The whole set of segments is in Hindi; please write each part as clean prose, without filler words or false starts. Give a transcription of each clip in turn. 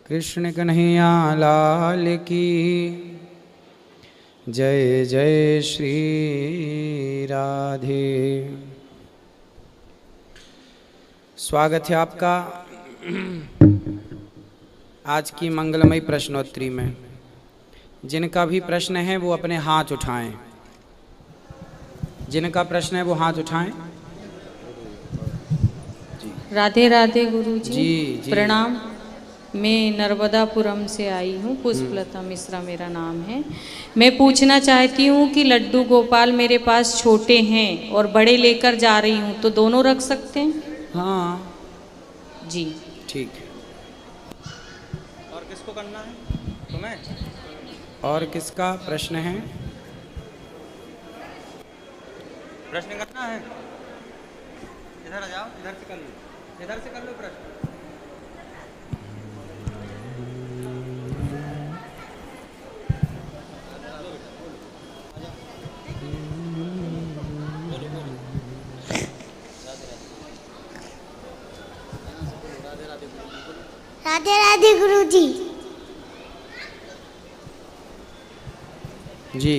कृष्ण कन्हैया लाल की जय जय श्री राधे। स्वागत है आपका आज की मंगलमयी प्रश्नोत्तरी में। जिनका भी प्रश्न है वो अपने हाथ उठाएं। जिनका प्रश्न है वो हाथ उठाएं। राधे राधे गुरु जी, जी। प्रणाम। मैं नर्मदापुरम से आई हूँ, पुष्पलता मिश्रा मेरा नाम है। मैं पूछना चाहती हूँ कि लड्डू गोपाल मेरे पास छोटे हैं और बड़े लेकर जा रही हूँ, तो दोनों रख सकते हैं? हाँ जी ठीक है। और किसको करना है? तुम्हें? और किसका प्रश्न है? प्रश्न करना है? इधर आ जाओ, इधर से कर लो, इधर से कर लो प्रश्न। राधे राधे गुरु जी। जी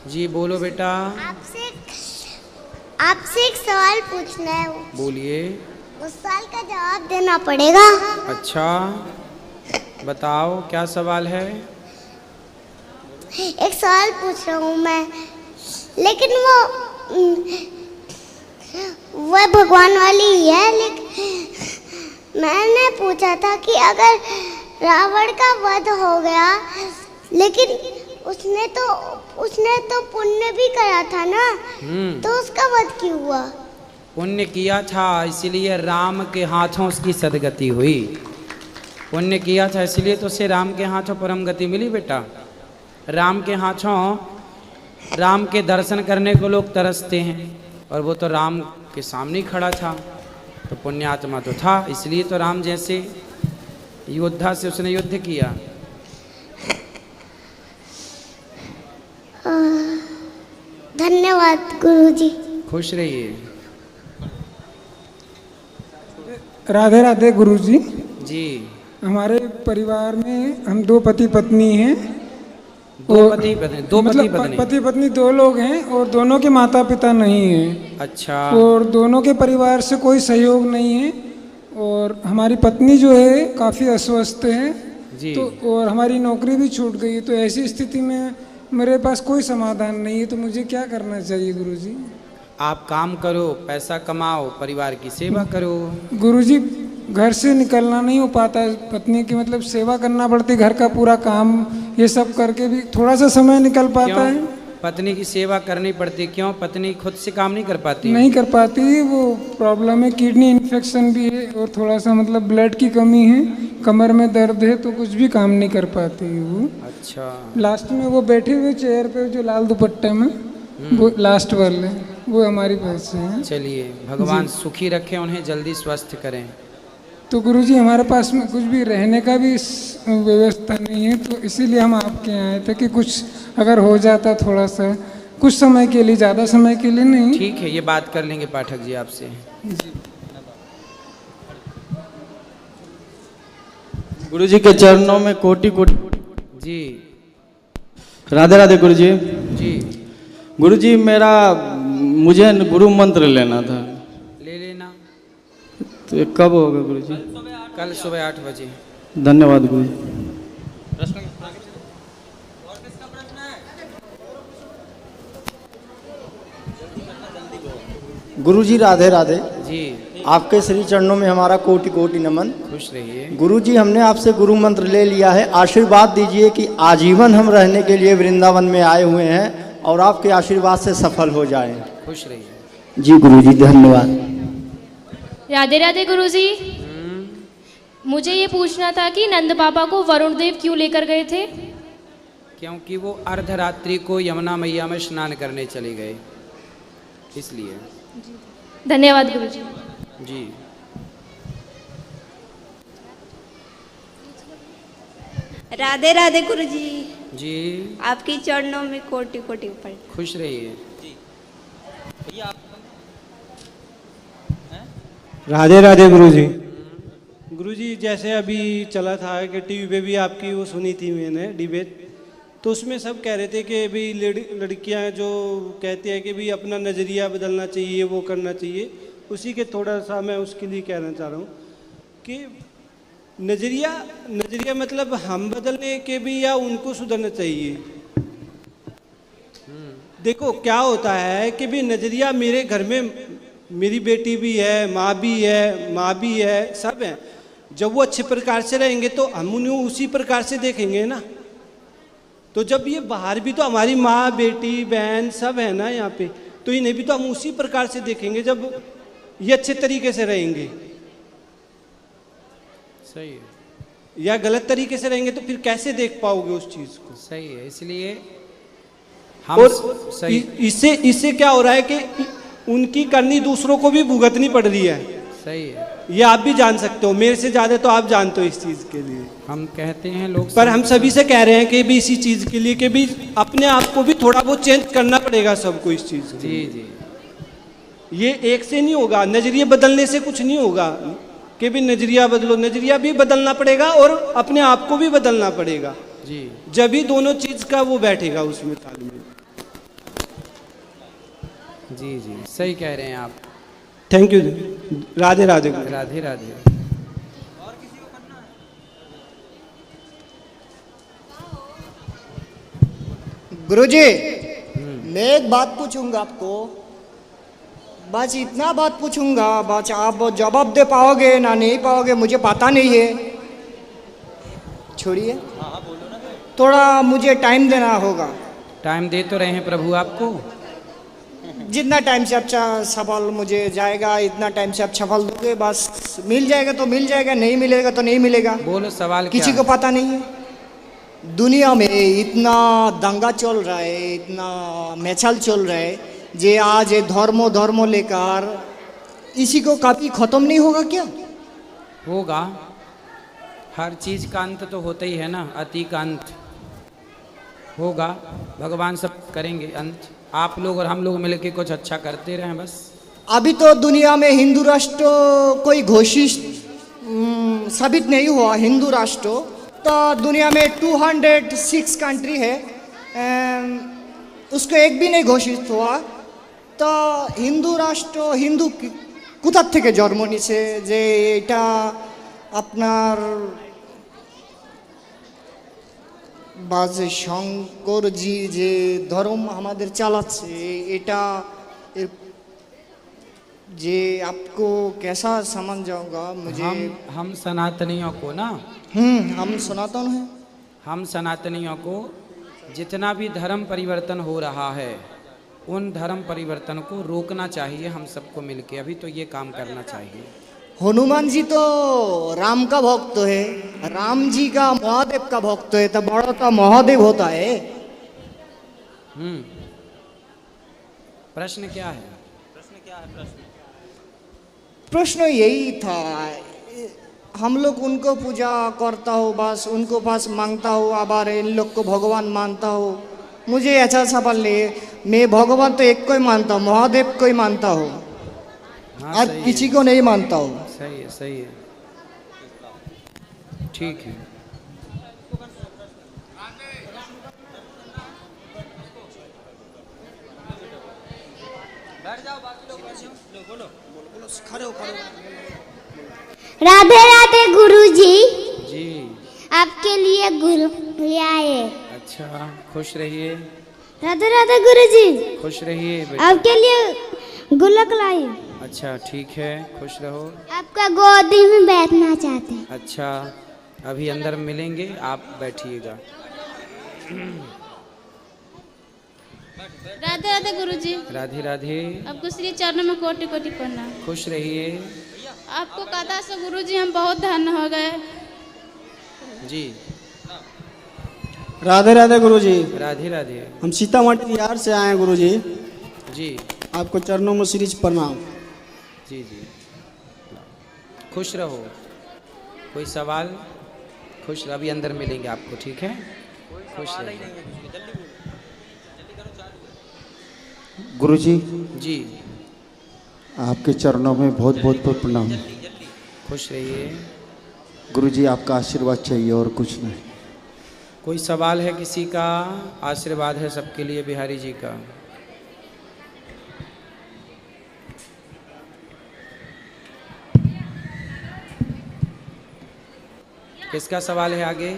जी बोलो बेटा। आपसे एक सवाल पूछना है। बोलिए। उस सवाल का जवाब देना पड़ेगा। अच्छा बताओ क्या सवाल है? एक सवाल पूछ रहा हूँ मैं, लेकिन वो भगवान वाली ही है। लेकिन मैंने पूछा था कि अगर रावण का वध हो गया, लेकिन उसने तो पुण्य भी करा था ना, तो उसका वध क्यों हुआ? पुण्य किया था इसलिए राम के हाथों उसकी सदगति हुई। पुण्य किया था इसलिए तो उसे राम के हाथों परम गति मिली बेटा। राम के हाथों राम के दर्शन करने को लोग तरसते हैं, और वो तो राम के सामने ही खड़ा था, तो पुण्यात्मा तो था, इसलिए तो राम जैसे योद्धा से उसने युद्ध किया। धन्यवाद गुरुजी। खुश रहिए। राधे राधे गुरुजी। जी। हमारे परिवार में हम दो पति पत्नी हैं। दो पति पत्नी पति पत्नी दो लोग हैं और दोनों के माता पिता नहीं हैं। अच्छा। और दोनों के परिवार से कोई सहयोग नहीं है, और हमारी पत्नी जो है काफ़ी अस्वस्थ है जी। तो और हमारी नौकरी भी छूट गई है। तो ऐसी स्थिति में मेरे पास कोई समाधान नहीं है, तो मुझे क्या करना चाहिए गुरुजी? आप काम करो, पैसा कमाओ, परिवार की सेवा करो। गुरुजी घर से निकलना नहीं हो पाता है, पत्नी की मतलब सेवा करना पड़ती, घर का पूरा काम ये सब करके भी थोड़ा सा समय निकल पाता है। पत्नी की सेवा करनी पड़ती क्यों? पत्नी खुद से काम नहीं कर पाती? नहीं कर पाती, वो प्रॉब्लम है, किडनी इन्फेक्शन भी है और थोड़ा सा मतलब ब्लड की कमी है, कमर में दर्द है, तो कुछ भी काम नहीं कर पाती वो। अच्छा। लास्ट में वो बैठे हुए चेयर पे जो लाल दुपट्टे में, वो लास्ट वाले, वो हमारी पास है। चलिए भगवान सुखी रखें, उन्हें जल्दी स्वस्थ करें। तो गुरुजी हमारे पास में कुछ भी रहने का भी व्यवस्था नहीं है, तो इसीलिए हम आपके यहाँ आए थे कि कुछ अगर हो जाता थोड़ा सा, कुछ समय के लिए, ज़्यादा समय के लिए नहीं। ठीक है, ये बात कर लेंगे पाठक जी आपसे। गुरुजी के चरणों में कोटि कोटि जी। राधे राधे गुरुजी। जी। गुरुजी मुझे गुरु मंत्र लेना था। ले लेना। तो ये कब होगा गुरुजी? कल सुबह 8 बजे। धन्यवाद गुरुजी। गुरुजी राधे राधे जी। आपके श्री चरणों में हमारा कोटि कोटि नमन। खुश रहिए। गुरुजी हमने आपसे गुरु मंत्र ले लिया है, आशीर्वाद दीजिए कि आजीवन हम रहने के लिए वृंदावन में आए हुए हैं और आपके आशीर्वाद से सफल हो जाएं। खुश रहिए। जी गुरुजी धन्यवाद। राधे राधे गुरुजी। मुझे ये पूछना था कि नंद बाबा को वरुण देव क्यों लेकर गए थे? क्योंकि वो अर्धरात्रि को यमुना मैया में स्नान करने चले गए, इसलिए। धन्यवाद गुरुजी। जी। राधे राधे गुरुजी। जी। आपकी चरणों में कोटि कोटि प्रणाम। खुश रहिए। राधे राधे गुरुजी। गुरुजी जैसे अभी चला था कि टीवी पे भी आपकी वो सुनी थी मैंने डिबेट, तो उसमें सब कह रहे थे कि भाई लड़कियां जो कहती है कि भाई अपना नज़रिया बदलना चाहिए, वो करना चाहिए, उसी के थोड़ा सा मैं उसके लिए कहना चाह रहा हूँ कि नज़रिया मतलब हम बदलने के भी या उनको सुधरना चाहिए। देखो क्या होता है कि भी नज़रिया मेरे घर में मेरी बेटी भी है, माँ भी है, सब हैं। जब वो अच्छे प्रकार से रहेंगे तो हम उन्हें उसी प्रकार से देखेंगे ना। तो जब ये बाहर भी तो हमारी माँ, बेटी, बहन सब है ना यहाँ पे, तो इन्हें भी तो हम उसी प्रकार से देखेंगे जब ये अच्छे तरीके से रहेंगे। सही है। या गलत तरीके से रहेंगे तो फिर कैसे देख पाओगे उस चीज़ को। सही है। इसलिए हम और सही इससे क्या हो रहा है कि उनकी करनी दूसरों को भी भुगतनी पड़ रही है। सही है। ये आप भी जान सकते हो, मेरे से ज़्यादा तो आप जानते हो इस चीज़ के लिए। हम कहते हैं लोग, पर हम सभी से कह रहे हैं कि भी इसी चीज़ के लिए कि भी अपने आप को भी थोड़ा बहुत चेंज करना पड़ेगा सबको इस चीज़ के लिए। जी। ये एक से नहीं होगा, नज़रिए बदलने से कुछ नहीं होगा कि भी नज़रिया बदलो, नज़रिया भी बदलना पड़ेगा और अपने आप को भी बदलना पड़ेगा जी। जब ही दोनों चीज़ का वो बैठेगा उसमें तालमेल। जी सही कह रहे हैं आप। Thank you. राधे राधे। राधे राधे। गुरुजी, मैं एक बात पूछूंगा आपको, बस इतना बात पूछूंगा, बस आप जवाब दे पाओगे ना नहीं पाओगे मुझे पता नहीं है, छोड़िए, थोड़ा मुझे टाइम देना होगा। टाइम दे तो रहे हैं प्रभु आपको। जितना टाइम से अच्छा सवाल मुझे जाएगा, इतना टाइम से आप सवाल दोगे, बस मिल जाएगा तो मिल जाएगा, नहीं मिलेगा तो नहीं मिलेगा। बोलो सवाल क्या किसी को पता नहीं है। दुनिया में इतना दंगा चल रहा है, इतना मैचल चल रहा है, जे आज ये धर्मो लेकर इसी को कभी खत्म नहीं होगा क्या? होगा। हर चीज का अंत तो होता ही है ना, अति का अंत होगा। भगवान सब करेंगे अंत। आप लोग और हम लोग मिलकर कुछ अच्छा करते रहें बस। अभी तो दुनिया में हिंदू राष्ट्र कोई घोषित साबित नहीं हुआ। हिंदू राष्ट्र तो दुनिया में 206 कंट्री है, उसको एक भी नहीं घोषित हुआ। तो हिंदू राष्ट्र हिंदू কোথা থেকে জন্ম নিছে যে এটা আপনার বাজে শঙ্করজি যে ধর্ম আমাদের চালাচ্ছে এটা जे आपको कैसा समझ जाऊंगा मुझे। हम सनातनियों को ना, हम सनातन हैं। हम सनातनियों को जितना भी धर्म परिवर्तन हो रहा है उन धर्म परिवर्तन को रोकना चाहिए हम सबको मिलके। अभी तो ये काम करना चाहिए। हनुमान जी तो राम का भक्त है, राम जी का महादेव का भक्त है, तो बड़ा तो महादेव होता है। प्रश्न क्या है? प्रश्न यही था, हम लोग उनको पूजा करता हो, बस उनको पास मांगता हो, आबार इन लोग को भगवान मानता हो। मुझे ऐसा सवाल नहीं है, मैं भगवान तो एक को ही मानता हूँ, महादेव को ही मानता हूँ, और किसी को नहीं मानता हूँ। सही है, सही है, ठीक है। राधे राधे गुरुजी। जी आपके लिए गुल ले आए। अच्छा, खुश रहिए। राधे राधे गुरुजी। खुश रहिए बेटा। आपके लिए गुल्लक लाई। अच्छा ठीक है, खुश रहो। आपका गोदी में बैठना चाहते हैं। अच्छा, अभी अंदर मिलेंगे, आप बैठिएगा। राधे राधे गुरुजी। राधे राधे। आपको श्री चरणों में कोटि कोटि प्रणाम। खुश रहिए। आपको कथा से गुरुजी हम बहुत धन्य हो गए। जी राधे राधे गुरुजी। राधे राधे। हम सीतामढ़ी बिहार से आए हैं गुरुजी। जी आपको चरणों में श्री प्रणाम। जी जी, खुश रहो। कोई सवाल? खुश रहो, अभी अंदर मिलेंगे आपको, ठीक है? खुश रहिए। गुरुजी जी आपके चरणों में बहुत बहुत प्रणाम। खुश रहिए। गुरुजी आपका आशीर्वाद चाहिए और कुछ नहीं। कोई सवाल है किसी का? आशीर्वाद है सबके लिए बिहारी जी का। किसका सवाल है आगे?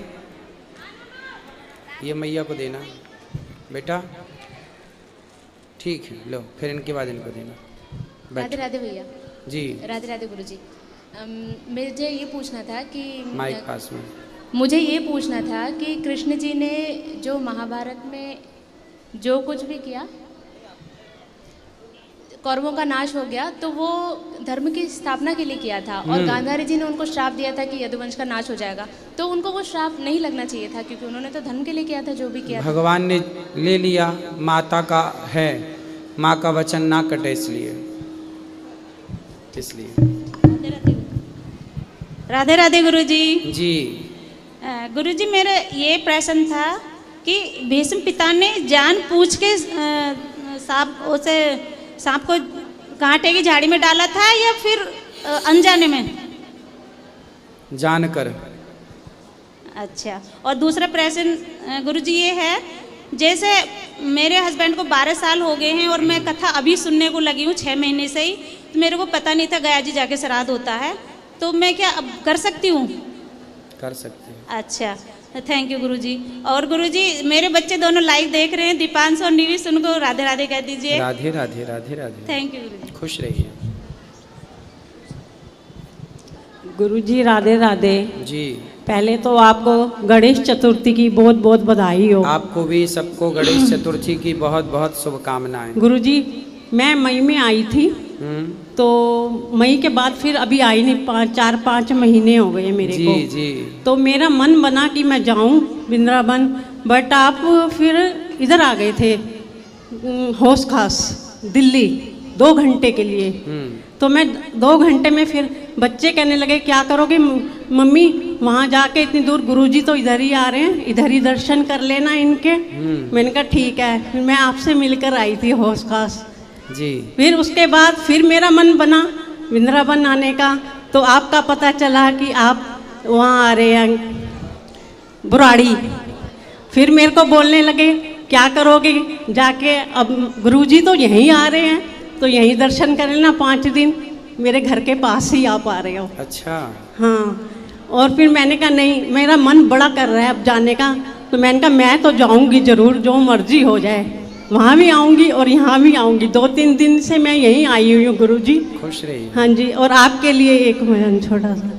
ये मैया को देना बेटा, ठीक है, लो फिर इनके बाद इनको देना। राधे राधे भैया जी। राधे राधे गुरुजी। मुझे ये पूछना था कि माइक पास में। मुझे ये पूछना था कि कृष्ण जी ने जो महाभारत में जो कुछ भी किया, कौरवों का नाश हो गया, तो वो धर्म की स्थापना के लिए किया था, और गांधारी जी ने उनको श्राप दिया था कि यदुवंश का नाश हो जाएगा, तो उनको वो श्राप नहीं लगना चाहिए था, क्योंकि उन्होंने तो धर्म के लिए किया था जो भी किया था। भगवान ने ले लिया, माता का है, माँ का वचन ना कटे, इसलिए राधे राधे गुरुजी। जी। गुरुजी मेरा ये प्रश्न था कि भीष्म पिता ने जानबूझ के सांप को कांटे की झाड़ी में डाला था या फिर अनजाने में? जानकर। अच्छा, और दूसरा प्रश्न गुरुजी ये है, जैसे मेरे हस्बैंड को 12 साल हो गए हैं और मैं कथा अभी सुनने को लगी हूँ 6 महीने से ही, तो मेरे को पता नहीं था गया जी जाके श्राद्ध होता है, तो मैं क्या अब कर सकती हूँ? कर सकते हैं। अच्छा, थैंक यू गुरुजी। और गुरुजी मेरे बच्चे दोनों लाइव देख रहे हैं, दीपांशु और निविश, उनको राधे राधे कह दीजिए। राधे राधे राधे राधे। थैंक यू गुरुजी। खुश रहिए। गुरुजी राधे राधे जी। पहले तो आपको गणेश चतुर्थी की बहुत बहुत बधाई हो। आपको भी सबको गणेश चतुर्थी की बहुत बहुत शुभकामनाएं। गुरुजी मैं मई में आई थी, तो मई के बाद फिर अभी आई नहीं, 4-5 महीने हो गए मेरे जी, को। जी। तो मेरा मन बना कि मैं जाऊं वृंदावन, बट आप फिर इधर आ गए थे होश खास दिल्ली 2 घंटे के लिए। तो मैं 2 घंटे में फिर बच्चे कहने लगे क्या करोगे मम्मी, वहाँ जाके इतनी दूर, गुरुजी तो इधर ही आ रहे हैं, इधर ही दर्शन कर लेना इनके। मैंने कहा ठीक है, फिर मैं आपसे मिलकर आई थी होश खास जी। फिर उसके बाद फिर मेरा मन बना वृंदावन आने का, तो आपका पता चला कि आप वहाँ आ रहे हैं बुराड़ी। फिर मेरे को बोलने लगे क्या करोगे जाके, अब गुरुजी तो यहीं आ रहे हैं तो यहीं दर्शन कर लेना, 5 दिन मेरे घर के पास ही आप आ रहे हो। अच्छा। हाँ, और फिर मैंने कहा नहीं, मेरा मन बड़ा कर रहा है अब जाने का, तो मैंने कहा मैं तो जाऊंगी ज़रूर, जो मर्जी हो जाए, वहाँ भी आऊँगी और यहाँ भी आऊँगी। 2-3 दिन से मैं यहीं आई हुई हूँ गुरुजी। खुश रहिए। हाँ जी, और आपके लिए एक भजन छोटा सा।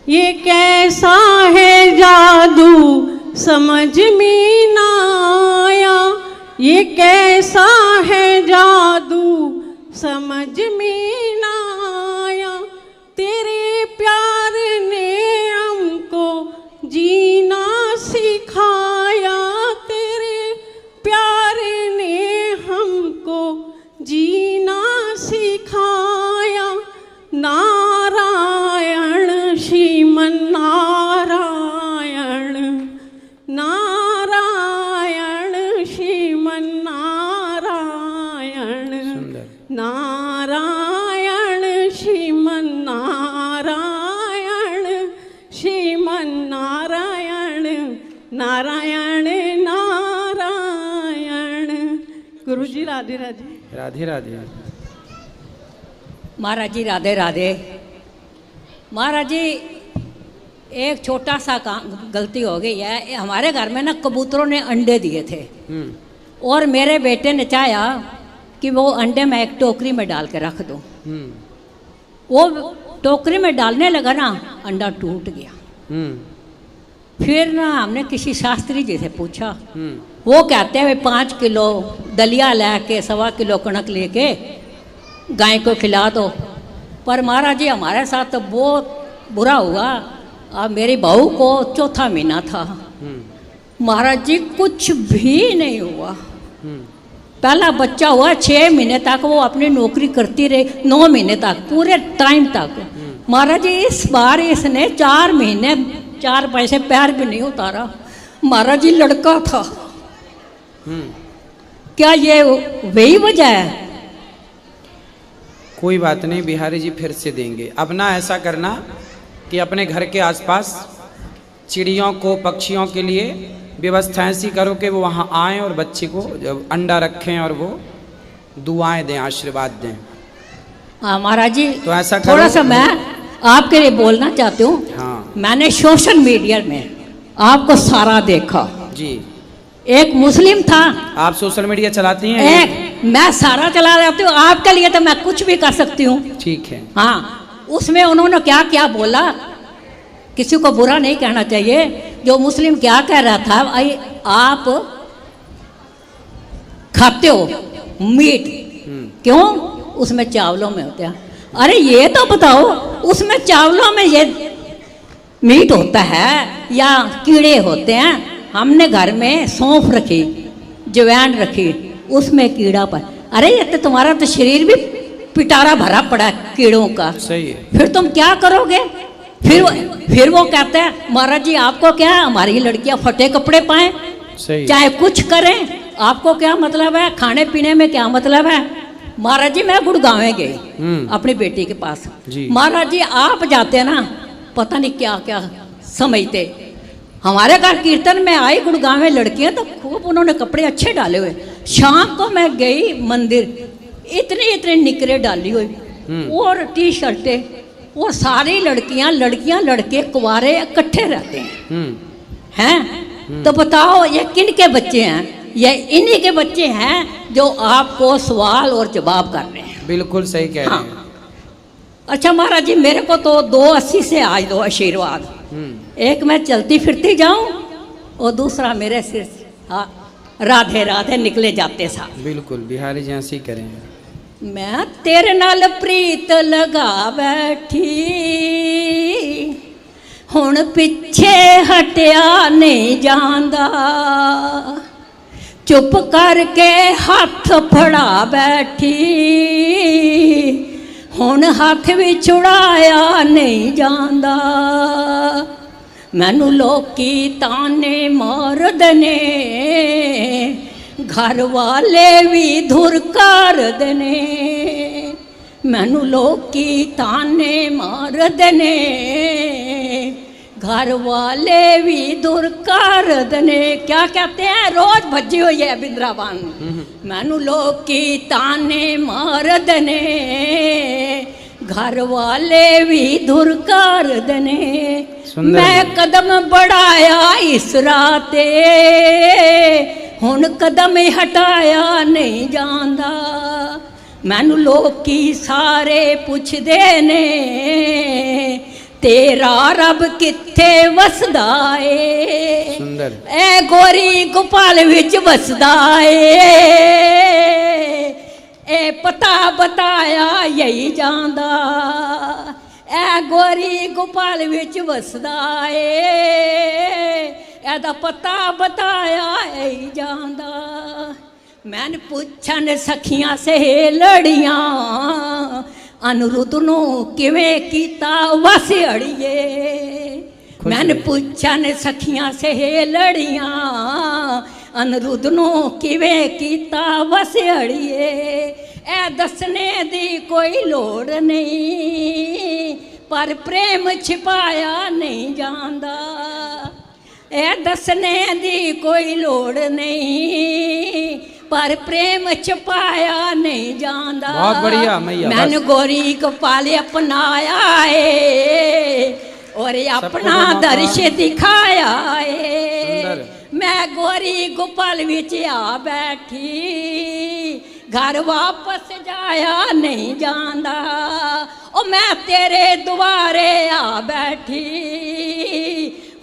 ये कैसा है जादू समझ में ना आया, ये कैसा है जादू समझ में ना आया, तेरे प्यार ने हमको जीना सिखाया, तेरे प्यार ने हमको जीना सिखाया, नारायण श्रीमन नारायण, नारायण श्रीमन नारायण, नारायण श्रीमन नारायण, श्रीमन नारायण, नारायण नारायण। गुरुजी राधे राधे। राधे राधे। महाराज जी राधे राधे। महाराज जी एक छोटा सा काम गलती हो गई है, हमारे घर में ना कबूतरों ने अंडे दिए थे, और मेरे बेटे ने चाहा कि वो अंडे मैं एक टोकरी में डाल के रख दूं। वो टोकरी में डालने लगा ना, अंडा टूट गया। फिर ना हमने किसी शास्त्री जी से पूछा, वो कहते हैं 5 किलो दलिया लेके 1.25 किलो कणक लेके गाय को खिला दो। पर महाराज जी हमारे साथ तो बहुत बुरा हुआ। अब मेरी बहू को 4था महीना था, महाराज जी कुछ भी नहीं हुआ। पहला बच्चा हुआ 6 महीने तक वो अपनी नौकरी करती रही, 9 महीने तक पूरे टाइम तक। महाराज जी इस बार इसने 4 महीने 4 पैसे पैर भी नहीं उतारा। महाराज जी लड़का था। क्या ये वही वजह है? कोई बात नहीं, बिहारी जी फिर से देंगे। अब ना ऐसा करना, कि अपने घर के आसपास चिड़ियों को, पक्षियों के लिए व्यवस्था ऐसी करो कि वो वहाँ आएँ और बच्चे को जब अंडा रखें और वो दुआएं दें, आशीर्वाद दें। हाँ महाराज जी, तो ऐसा थोड़ा करो। सा मैं आपके लिए बोलना चाहती हूँ। हाँ मैंने सोशल मीडिया में आपको सारा देखा। जी। एक मुस्लिम था। आप सोशल मीडिया चलाती हैं? एक मैं सारा चला लेती हूँ, आपके लिए तो मैं कुछ भी कर सकती हूँ। ठीक है। हाँ, उसमें उन्होंने क्या क्या बोला, किसी को बुरा नहीं कहना चाहिए। जो मुस्लिम क्या कह रहा था, भाई आप खाते हो मीट, क्यों? उसमें चावलों में होते हैं। अरे ये तो बताओ, उसमें चावलों में ये मीट होता है या कीड़े होते हैं? हमने घर में सौंफ रखी, जवैन रखी, उसमें कीड़ा पर। अरे ये तो तुम्हारा तो शरीर भी पिटारा भरा पड़ा है कीड़ों का। सही है। फिर तुम क्या करोगे? फिर वो कहते हैं महाराज जी आपको क्या है, हमारी लड़कियां फटे कपड़े पाएं, सही। चाहे कुछ करें, आपको क्या मतलब है? खाने पीने में क्या मतलब है? महाराज जी मैं गुड़गांव गई अपनी बेटी के पास। महाराज जी आप जाते हैं ना, पता नहीं क्या क्या समझते। हमारे घर कीर्तन में आई गुड़गांव में लड़कियां, तो खूब उन्होंने कपड़े अच्छे डाले हुए। शाम को मैं गई मंदिर, इतने इतने निकरे डाली हुई और टी शर्टें, वो सारी लड़कियां लड़के कुंवारे इकट्ठे रहते हैं। तो बताओ ये किन के बच्चे हैं? ये इन्हीं के बच्चे हैं जो आपको सवाल और जवाब कर रहे हैं। बिल्कुल सही कह रहे हैं। अच्छा महाराज जी मेरे को तो 280 से आज दो आशीर्वाद। एक मैं चलती फिरती जाऊं और दूसरा मेरे सिर से राधे राधे निकले जाते साथ। बिल्कुल बिहारी जी ऐसे ही करें। मैं तेरे नाल प्रीत लगा बैठी, हुण पिछे हटिया नहीं जांदा, चुप करके हाथ फड़ा बैठी, हुण हाथ भी छुड़ाया नहीं जांदा। मैनू लोकी ताने मारदे ने, घर वाले भी धुरकार दने। मैनू लोकी ताने मारदे ने, घर वाले भी धुरकार दने। क्या कहते हैं? रोज भजी हुई है बिंद्रावन। मैनू लोकी ताने मारदे ने, घर वाले भी धुरकार दने। मैं कदम बढ़ाया इस राते, हुण कदम हटाया नहीं जांदा। मैनू लोकी सारे पुछदे ने, तेरा रब किथे वसदा ए? सुंदर। ए गोरी गोपाल विच वसदा ए, ए पता बताया यही जांदा। ए गोरी गोपाल विच वसदा ए, एदा पता बताया यही जांदा। मैन पुछन सखियां सहेलड़ियां, अनिरुद्ध नू किवें कीता वस अड़िए। मैन पुछन सखियां सहेलड़ियां, अनिरुद्ध नू किवें कीता वस अड़िए। ए दसने दी कोई लोड़ नहीं, पर प्रेम छिपाया नहीं जांदा। ए दसने दी कोई लोड़ नहीं, पर प्रेम छुपाया नहीं जांदा। बहुत बढ़िया मैया। मैंने गोरी गोपाल अपनाया है और अपना दर्श दिखाया है। मैं गोरी गोपाल विच आ बैठी, घर वापस जाया नहीं जांदा। ओ मैं तेरे द्वारे आ बैठी,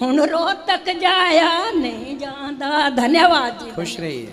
हुण रोहतक जाया नहीं जांदा। धन्यवाद जी। खुश रहिए।